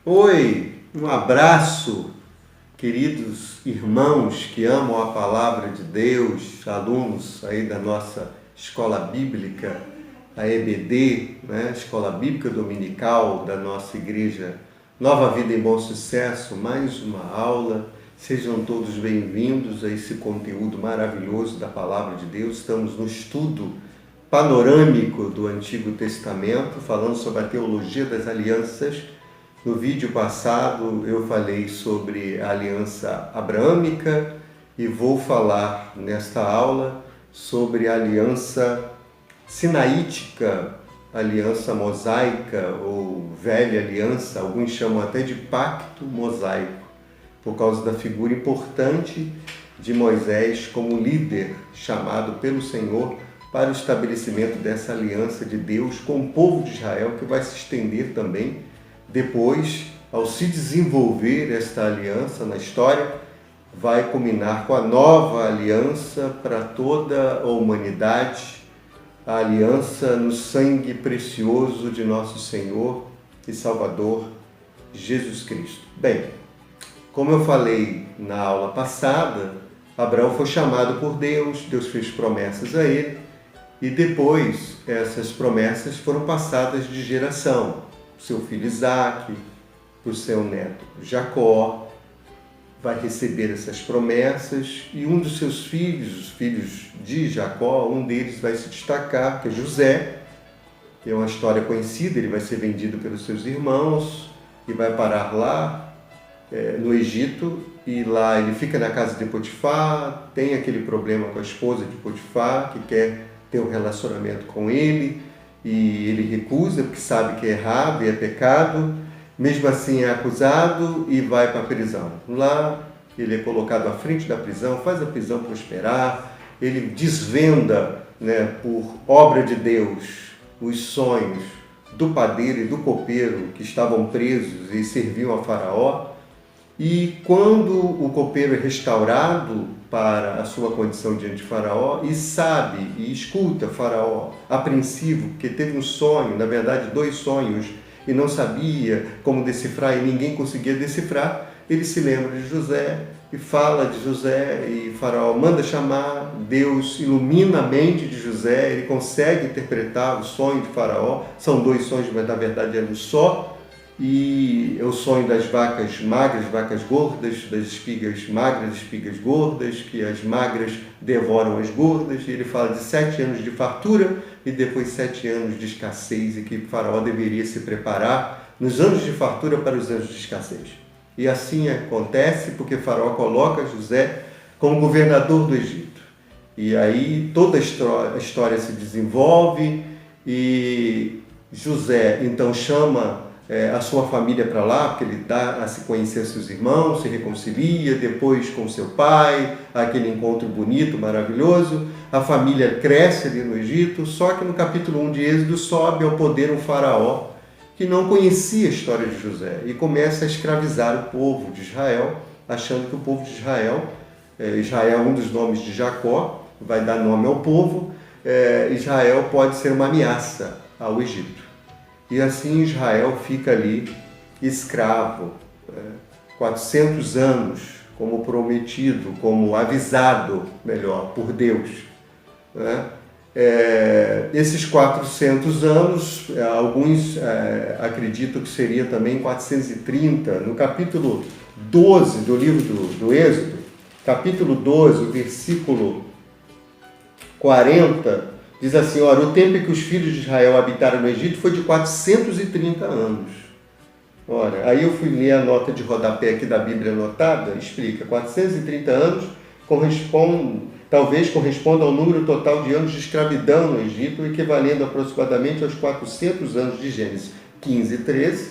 Oi, um abraço, queridos irmãos que amam a palavra de Deus, alunos aí da nossa escola bíblica, a EBD, né? Escola Bíblica Dominical da nossa igreja Nova Vida em Bom Sucesso, mais uma aula. Sejam todos bem-vindos a esse conteúdo maravilhoso da palavra de Deus. Estamos no estudo panorâmico do Antigo Testamento, falando sobre a teologia das alianças. No vídeo passado eu falei sobre a aliança abraâmica e vou falar nesta aula sobre a aliança sinaítica, aliança mosaica ou velha aliança, alguns chamam até de pacto mosaico, por causa da figura importante de Moisés como líder chamado pelo Senhor para o estabelecimento dessa aliança de Deus com o povo de Israel, que vai se estender também. Depois, ao se desenvolver esta aliança na história, vai culminar com a nova aliança para toda a humanidade, a aliança no sangue precioso de nosso Senhor e Salvador Jesus Cristo. Bem, como eu falei na aula passada, Abraão foi chamado por Deus, Deus fez promessas a ele, e depois essas promessas foram passadas de geração. Seu filho Isaque, o seu neto Jacó, vai receber essas promessas, e um dos seus filhos, os filhos de Jacó, um deles vai se destacar, que é José, que é uma história conhecida. Ele vai ser vendido pelos seus irmãos e vai parar lá no Egito, e lá ele fica na casa de Potifar, tem aquele problema com a esposa de Potifar, que quer ter um relacionamento com ele, e ele recusa porque sabe que é errado e é pecado. Mesmo assim é acusado e vai para a prisão. Lá ele é colocado à frente da prisão, faz a prisão prosperar, ele desvenda, por obra de Deus, os sonhos do padeiro e do copeiro que estavam presos e serviam a Faraó. E quando o copeiro é restaurado para a sua condição diante de Faraó e sabe e escuta Faraó apreensivo, porque teve um sonho, na verdade 2 sonhos, e não sabia como decifrar e ninguém conseguia decifrar, ele se lembra de José e fala de José, e Faraó manda chamar, Deus ilumina a mente de José, ele consegue interpretar o sonho de Faraó. São 2 sonhos, mas na verdade é um só. E é o sonho das vacas magras, vacas gordas, das espigas magras, espigas gordas, que as magras devoram as gordas. E ele fala de 7 anos de fartura e depois 7 anos de escassez, e que Faraó deveria se preparar nos anos de fartura para os anos de escassez. E assim acontece porque Faraó coloca José como governador do Egito. E aí toda a história se desenvolve, e José então chama a sua família para lá, porque ele dá a se conhecer seus irmãos, se reconcilia depois com seu pai, aquele encontro bonito, maravilhoso. A família cresce ali no Egito, só que no capítulo 1 de Êxodo sobe ao poder um faraó que não conhecia a história de José e começa a escravizar o povo de Israel, achando que o povo de Israel, Israel é um dos nomes de Jacó, vai dar nome ao povo, Israel pode ser uma ameaça ao Egito. E assim Israel fica ali escravo, 400 anos, como prometido, como avisado, melhor, por Deus. Esses 400 anos, alguns acreditam que seria também 430. No capítulo 12 do livro do Êxodo, capítulo 12, o versículo 40, diz assim: ora, o tempo em que os filhos de Israel habitaram no Egito foi de 430 anos. Ora, aí eu fui ler a nota de rodapé aqui da Bíblia anotada, explica, 430 anos talvez corresponda ao número total de anos de escravidão no Egito, equivalendo aproximadamente aos 400 anos de Gênesis 15 e 13,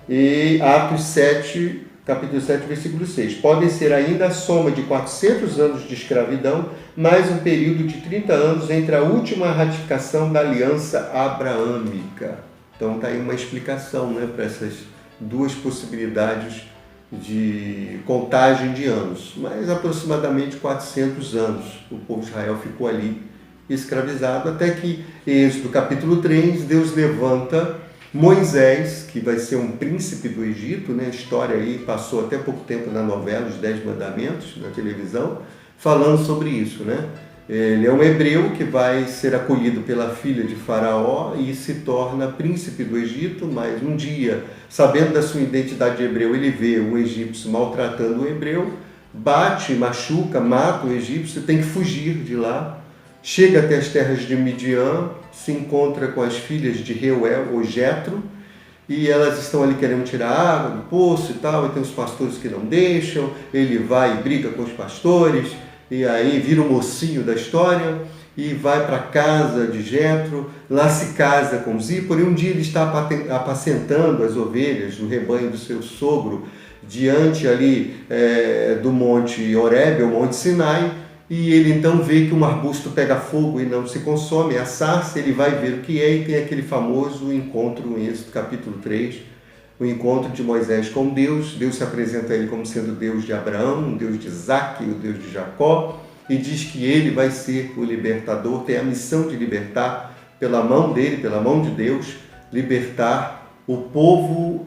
e Atos 7, capítulo 7, versículo 6. Podem ser ainda a soma de 400 anos de escravidão, mais um período de 30 anos entre a última ratificação da aliança abraâmica. Então está aí uma explicação para essas 2 possibilidades de contagem de anos. Mas aproximadamente 400 anos o povo de Israel ficou ali escravizado, até que, Êxodo capítulo 3, Deus levanta Moisés, que vai ser um príncipe do Egito, né? A história aí passou até pouco tempo na novela, Os 10 Mandamentos, na televisão, falando sobre isso, né? Ele é um hebreu que vai ser acolhido pela filha de Faraó e se torna príncipe do Egito, mas um dia, sabendo da sua identidade de hebreu, ele vê um egípcio maltratando o hebreu, bate, machuca, mata o egípcio, tem que fugir de lá, chega até as terras de Midian, se encontra com as filhas de Reuel, ou Jetro, e elas estão ali querendo tirar água do poço e tal, e tem os pastores que não deixam, ele vai e briga com os pastores, e aí vira o mocinho da história, e vai para a casa de Jetro, lá se casa com Zípora, e um dia ele está apacentando as ovelhas do rebanho do seu sogro, diante ali do monte Horebe, o monte Sinai, e ele então vê que um arbusto pega fogo e não se consome, é a sarça, ele vai ver o que é, e tem aquele famoso encontro em Êxodo capítulo 3, o encontro de Moisés com Deus. Deus se apresenta a ele como sendo o Deus de Abraão, o Deus de Isaque, o Deus de Jacó, e diz que ele vai ser o libertador, tem a missão de libertar pela mão dele, pela mão de Deus, libertar o povo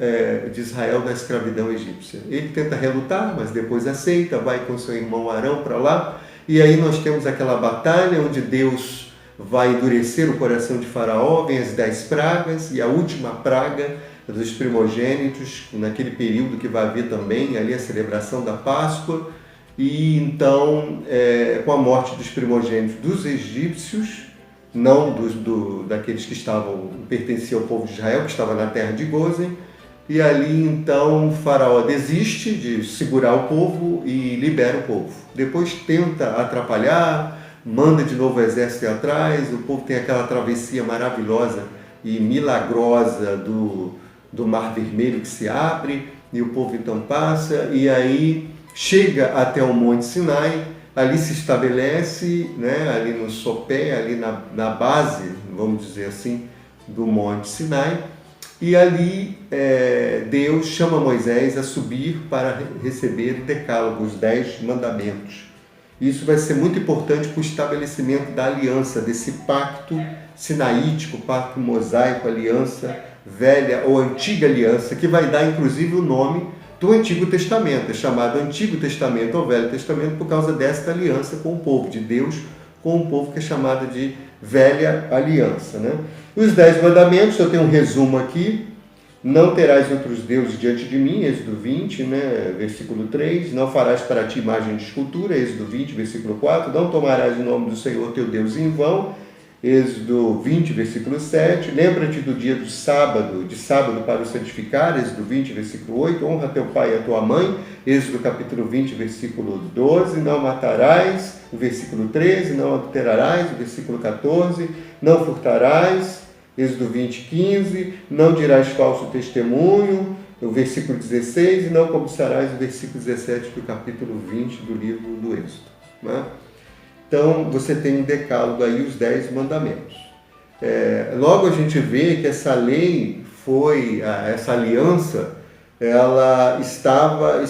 de Israel da escravidão egípcia. Ele tenta relutar, mas depois aceita, vai com seu irmão Arão para lá, e aí nós temos aquela batalha onde Deus vai endurecer o coração de Faraó, vem as 10 pragas, e a última praga dos primogênitos, naquele período que vai haver também ali a celebração da Páscoa, e então, com a morte dos primogênitos dos egípcios, não daqueles que pertenciam ao povo de Israel, que estava na terra de Gósen, e ali então Faraó desiste de segurar o povo e libera o povo. Depois tenta atrapalhar, manda de novo o exército ir atrás, o povo tem aquela travessia maravilhosa e milagrosa do Mar Vermelho que se abre, e o povo então passa, e aí chega até o Monte Sinai, ali se estabelece, né, ali no sopé, ali na base, vamos dizer assim, do Monte Sinai, e ali Deus chama Moisés a subir para receber o decálogo, os 10 mandamentos. Isso vai ser muito importante para o estabelecimento da aliança, desse pacto sinaítico, pacto mosaico, aliança velha ou antiga aliança, que vai dar inclusive o nome do Antigo Testamento. É chamado Antigo Testamento ou Velho Testamento por causa desta aliança com o povo de Deus, com o povo que é chamado de Velha Aliança, né? Os 10 mandamentos, eu tenho um resumo aqui. Não terás outros deuses diante de mim, Êxodo 20, né, versículo 3. Não farás para ti imagem de escultura, Êxodo 20, versículo 4. Não tomarás o nome do Senhor teu Deus em vão, Êxodo 20, versículo 7. Lembra-te do dia de sábado para o santificar, Êxodo 20, versículo 8. Honra teu pai e a tua mãe, Êxodo capítulo 20, versículo 12. Não matarás, o versículo 13. Não adulterarás, o versículo 14. Não furtarás, Êxodo 20, 15. Não dirás falso testemunho, o versículo 16. E não cobiçarás, o versículo 17 do capítulo 20 do livro do Êxodo, né? Então, você tem um decálogo aí, os 10 mandamentos. Logo a gente vê que essa lei essa aliança, ela estava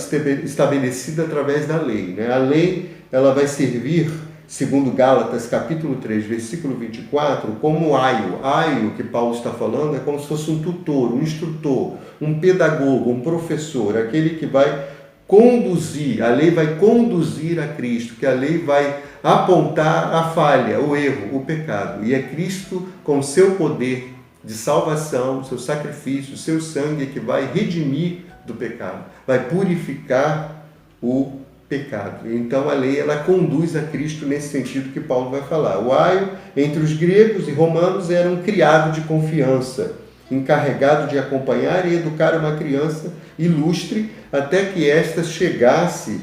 estabelecida através da lei, né? A lei, ela vai servir, segundo Gálatas, capítulo 3, versículo 24, como aio. Aio, que Paulo está falando, é como se fosse um tutor, um instrutor, um pedagogo, um professor, aquele que vai conduzir, a lei vai conduzir a Cristo, que a lei vai apontar a falha, o erro, o pecado. E é Cristo, com seu poder de salvação, seu sacrifício, seu sangue, que vai redimir do pecado, vai purificar o pecado. Então a lei, ela conduz a Cristo nesse sentido que Paulo vai falar. O aio, entre os gregos e romanos, era um criado de confiança, encarregado de acompanhar e educar uma criança ilustre até que esta chegasse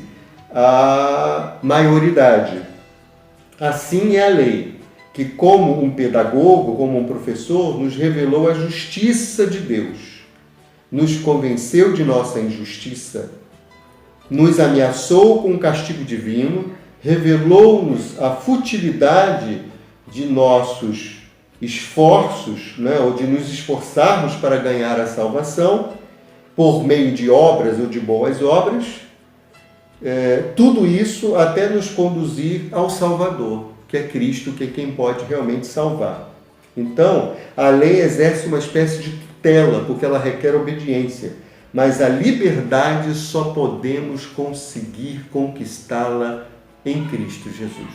à maioridade. Assim é a lei, que como um pedagogo, como um professor, nos revelou a justiça de Deus, nos convenceu de nossa injustiça, nos ameaçou com o castigo divino, revelou-nos a futilidade de nossos esforços, né, ou de nos esforçarmos para ganhar a salvação, por meio de obras ou de boas obras, tudo isso até nos conduzir ao Salvador, que é Cristo, que é quem pode realmente salvar. Então, a lei exerce uma espécie de tutela, porque ela requer obediência. Mas a liberdade só podemos conseguir conquistá-la em Cristo Jesus.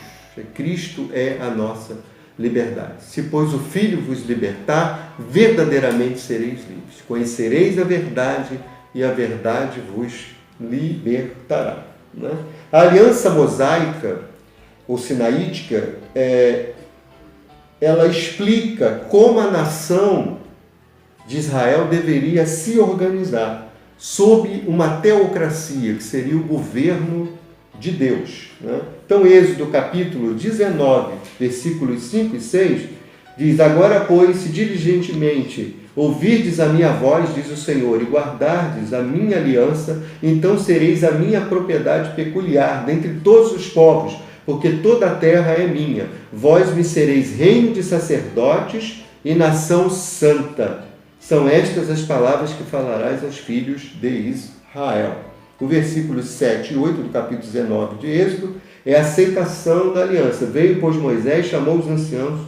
Cristo é a nossa liberdade. Se, pois, o Filho vos libertar, verdadeiramente sereis livres. Conhecereis a verdade e a verdade vos libertará. Né? A aliança mosaica ou sinaítica, ela explica como a nação de Israel deveria se organizar sob uma teocracia, que seria o governo de Deus. Né? Então, Êxodo capítulo 19, versículos 5 e 6, diz: agora, pois, se diligentemente ouvirdes a minha voz, diz o Senhor, e guardardes a minha aliança, então sereis a minha propriedade peculiar dentre todos os povos, porque toda a terra é minha. Vós me sereis reino de sacerdotes e nação santa. São estas as palavras que falarás aos filhos de Israel. O versículo 7 e 8 do capítulo 19 de Êxodo é a aceitação da aliança. Veio, pois, Moisés, chamou os anciãos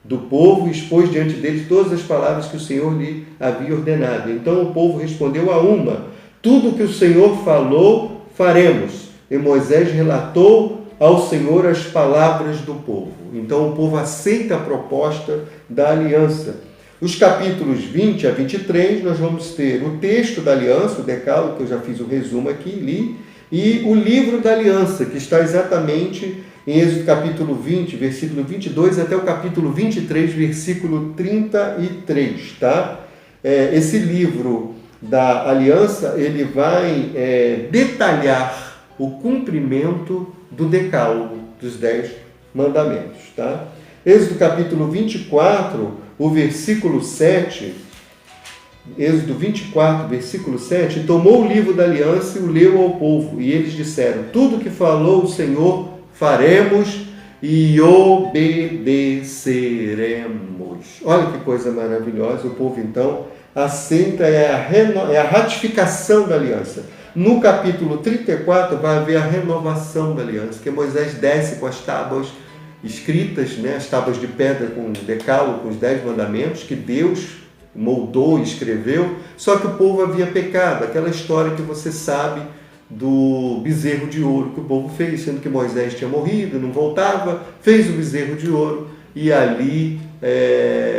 do povo e expôs diante deles todas as palavras que o Senhor lhe havia ordenado. Então o povo respondeu a uma: tudo o que o Senhor falou, faremos. E Moisés relatou ao Senhor as palavras do povo. Então o povo aceita a proposta da aliança. Os capítulos 20 a 23, nós vamos ter o texto da aliança, o decálogo, que eu já fiz o resumo aqui, li, e o livro da aliança, que está exatamente em Êxodo capítulo 20, versículo 22, até o capítulo 23, versículo 33. Tá? Esse livro da aliança, ele vai detalhar o cumprimento do decálogo, dos 10 mandamentos. Tá? Êxodo capítulo 24, o versículo 7, Êxodo 24, versículo 7, tomou o livro da aliança e o leu ao povo, e eles disseram: tudo que falou o Senhor faremos e obedeceremos. Olha que coisa maravilhosa. O povo então aceita, é a ratificação da aliança. No capítulo 34 vai haver a renovação da aliança, que Moisés desce com as tábuas escritas, né, as tábuas de pedra com o decálogo, com os 10 mandamentos, que Deus moldou e escreveu, só que o povo havia pecado, aquela história que você sabe do bezerro de ouro que o povo fez, sendo que Moisés tinha morrido, não voltava, fez o bezerro de ouro, e ali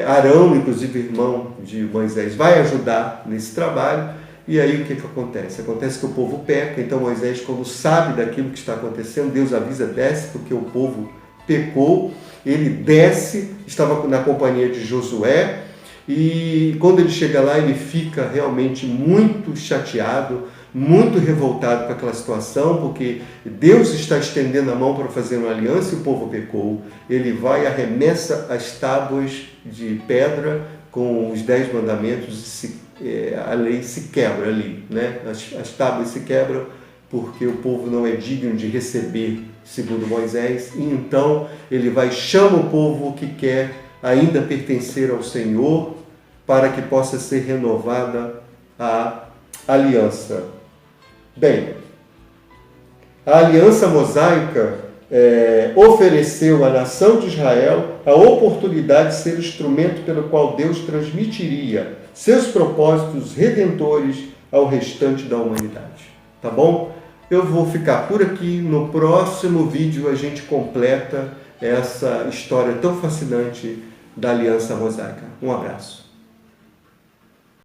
Arão, inclusive irmão de Moisés, vai ajudar nesse trabalho. E aí o que acontece? Acontece que o povo peca, então Moisés, quando sabe daquilo que está acontecendo, Deus avisa: desce, porque o povo pecou. Ele desce, estava na companhia de Josué, e quando ele chega lá, ele fica realmente muito chateado, muito revoltado com aquela situação, porque Deus está estendendo a mão para fazer uma aliança e o povo pecou. Ele vai, arremessa as tábuas de pedra com os 10 mandamentos e a lei se quebra ali, né? As tábuas se quebram porque o povo não é digno de receber, segundo Moisés, e então ele vai, chama o povo que quer ainda pertencer ao Senhor, para que possa ser renovada a aliança. Bem, a aliança mosaica ofereceu à nação de Israel a oportunidade de ser o instrumento pelo qual Deus transmitiria seus propósitos redentores ao restante da humanidade. Tá bom? Eu vou ficar por aqui. No próximo vídeo a gente completa essa história tão fascinante da aliança mosaica. Um abraço.